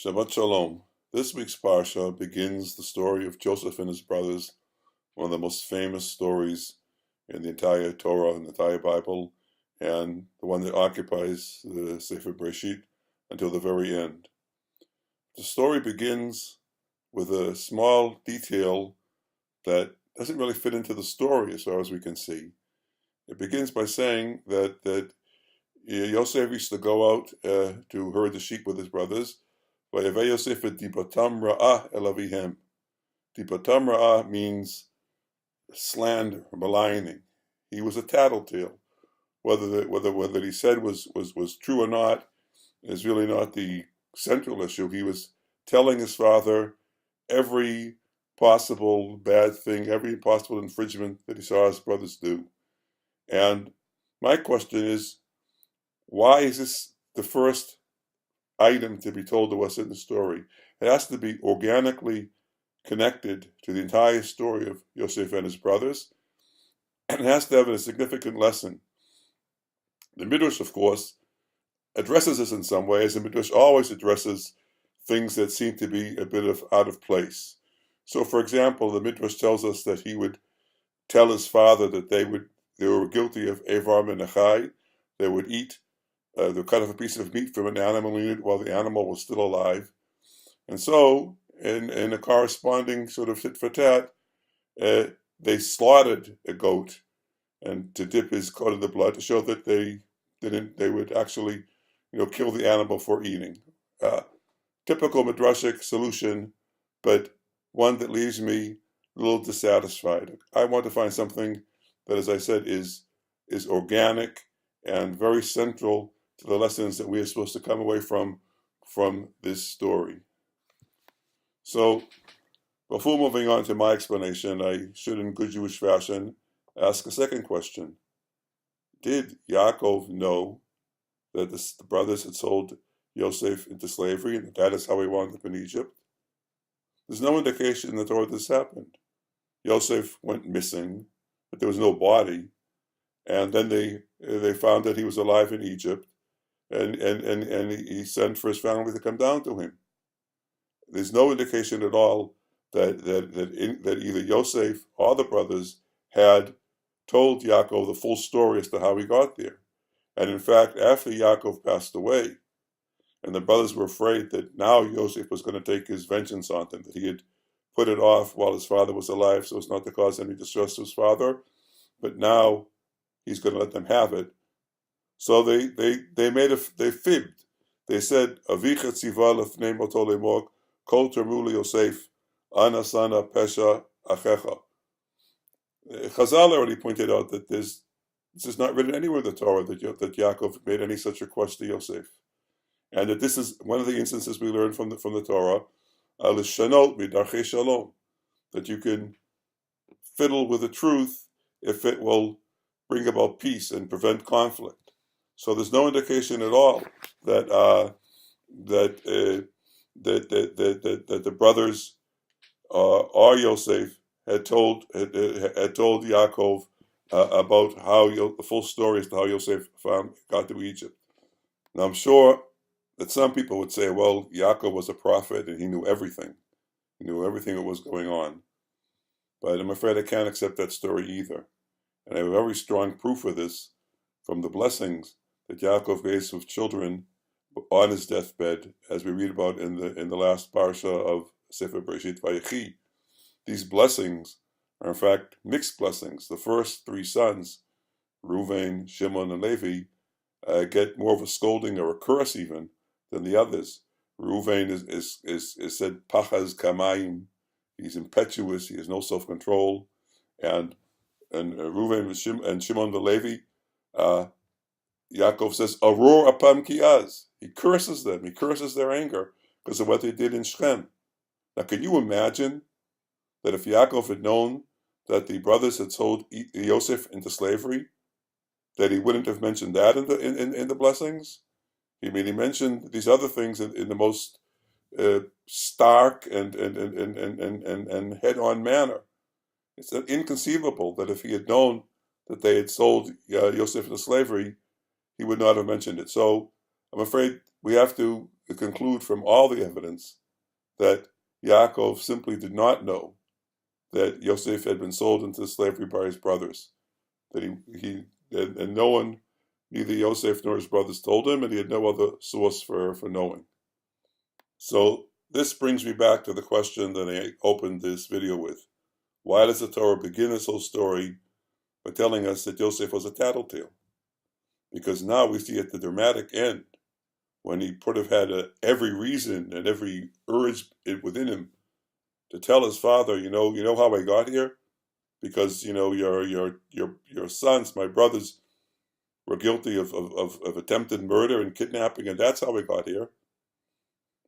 Shabbat Shalom. This week's Parsha begins the story of Joseph and his brothers, one of the most famous stories in the entire Torah and the entire Bible, and the one that occupies the Sefer Bereshit until the very end. The story begins with a small detail that doesn't really fit into the story as far as we can see. It begins by saying that Yosef used to go out to herd the sheep with his brothers. Vayaveh Yosef et dibatam ra'ah el avihem. Dibatam ra'ah means slander, maligning. He was a tattletale. Whether what he said was true or not is really not the central issue. He was telling his father every possible bad thing, every possible infringement that he saw his brothers do. And my question is, why is this the first item to be told to us in the story? It has to be organically connected to the entire story of Yosef and his brothers, and it has to have a significant lesson. The Midrash, of course, addresses this in some ways. The Midrash always addresses things that seem to be a bit of out of place. So, for example, the Midrash tells us that he would tell his father that they were guilty of Evar Menachai. They would eat they cut off a piece of meat from an animal unit while the animal was still alive. And so, in a corresponding sort of tit for tat, they slaughtered a goat and to dip his coat in the blood to show that they would actually, kill the animal for eating. Typical midrashic solution, but one that leaves me a little dissatisfied. I want to find something that, as I said, is organic and very central to the lessons that we are supposed to come away from this story. So, before moving on to my explanation, I should, in good Jewish fashion, ask a second question. Did Yaakov know that the brothers had sold Yosef into slavery and that is how he wound up in Egypt? There's no indication in the Torah this happened. Yosef went missing, but there was no body, and then they found that he was alive in Egypt, and he sent for his family to come down to him. There's no indication at all that either Yosef or the brothers had told Yaakov the full story as to how he got there. And in fact, after Yaakov passed away, and the brothers were afraid that now Yosef was going to take his vengeance on them, that he had put it off while his father was alive so as not to cause any distress to his father, but now he's going to let them have it. So they fibbed. They said, Avicha tziva lefnei moto lemor, kol termu Yosef, ana sana pesha achecha. Chazal already pointed out that this is not written anywhere in the Torah that Yaakov made any such request to Yosef, and that this is one of the instances we learn from the Torah, lishanot midarchei shalom, that you can fiddle with the truth if it will bring about peace and prevent conflict. So there's no indication at all that the brothers or Yosef had told Yaakov about how the full story as to how Yosef got to Egypt. Now I'm sure that some people would say, well, Yaakov was a prophet and he knew everything. He knew everything that was going on. But I'm afraid I can't accept that story either. And I have a very strong proof of this from the blessings that Yaakov gave with children on his deathbed, as we read about in the last parsha of Sefer Bereshit Vayechi. These blessings are in fact mixed blessings. The first three sons, Reuven, Shimon, and Levi, get more of a scolding or a curse even than the others. Reuven is said pachaz kamayim. He's impetuous. He has no self-control, and Reuven and Shimon and Levi, Yaakov says aror apam kiaz. He curses them. He curses their anger because of what they did in Shechem. Now, can you imagine that if Yaakov had known that the brothers had sold Yosef into slavery, that he wouldn't have mentioned that in the blessings? He mentioned these other things in the most stark and head-on manner. It's inconceivable that if he had known that they had sold Yosef into slavery, he would not have mentioned it. So I'm afraid we have to conclude from all the evidence that Yaakov simply did not know that Yosef had been sold into slavery by his brothers. That and no one, neither Yosef nor his brothers, told him, and he had no other source for knowing. So this brings me back to the question that I opened this video with. Why does the Torah begin this whole story by telling us that Yosef was a tattletale? Because now we see at the dramatic end, when he could have had every reason and every urge within him to tell his father, you know how I got here? Because your sons, my brothers, were guilty of attempted murder and kidnapping, and that's how I got here.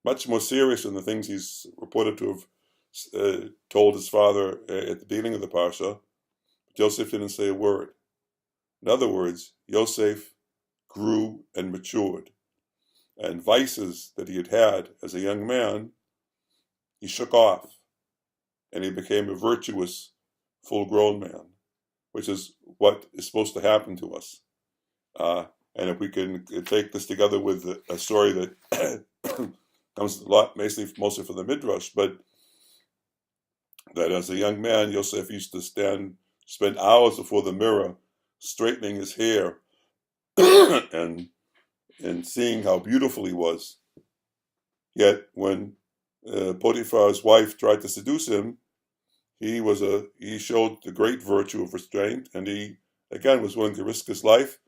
Much more serious than the things he's reported to have told his father at the beginning of the parsha. Joseph didn't say a word. In other words, Yosef grew and matured, and vices that he had as a young man, he shook off, and he became a virtuous, full-grown man, which is what is supposed to happen to us. And if we can take this together with a story that comes a lot, mostly from the Midrash, but that as a young man, Yosef used to spend hours before the mirror, straightening his hair and seeing how beautiful he was. Yet when Potiphar's wife tried to seduce him, he showed the great virtue of restraint, and he again was willing to risk his life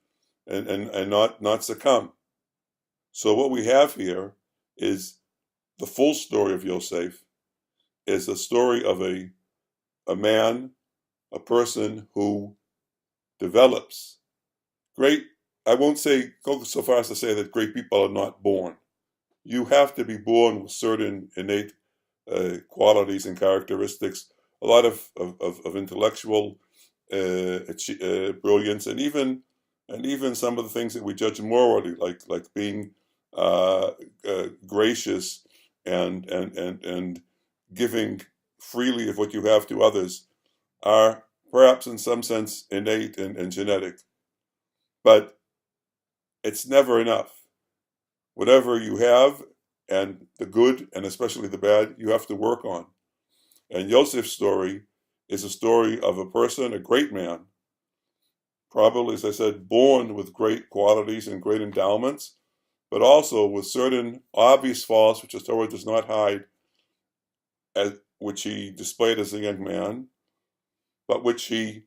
and not succumb. So what we have here is the full story of Yosef, is a story of a man, a person who develops great. I won't go so far as to say that great people are not born. You have to be born with certain innate qualities and characteristics, a lot of intellectual brilliance, and even some of the things that we judge morally, like being gracious and giving freely of what you have to others, are perhaps in some sense innate and genetic. But it's never enough. Whatever you have, and the good and especially the bad, you have to work on. And Yosef's story is a story of a person, a great man, probably, as I said, born with great qualities and great endowments, but also with certain obvious faults which the Torah does not hide, which he displayed as a young man, but which he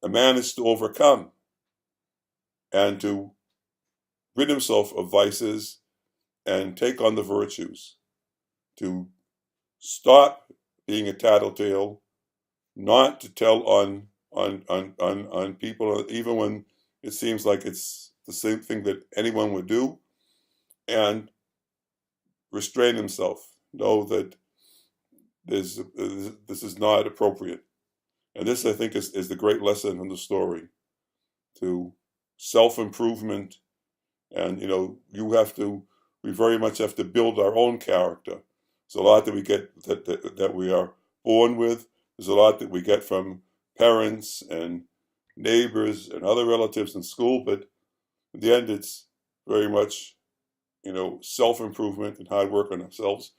managed to overcome and to rid himself of vices and take on the virtues, to stop being a tattletale, not to tell on people, even when it seems like it's the same thing that anyone would do, and restrain himself, know that this is not appropriate. And this, I think, is the great lesson in the story, to self-improvement. And, we very much have to build our own character. There's a lot that we get that we are born with. There's a lot that we get from parents and neighbors and other relatives in school. But in the end, it's very much, self-improvement and hard work on ourselves.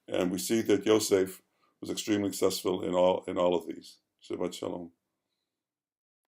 And we see that Yosef was extremely successful in all of these. Shabbat Shalom.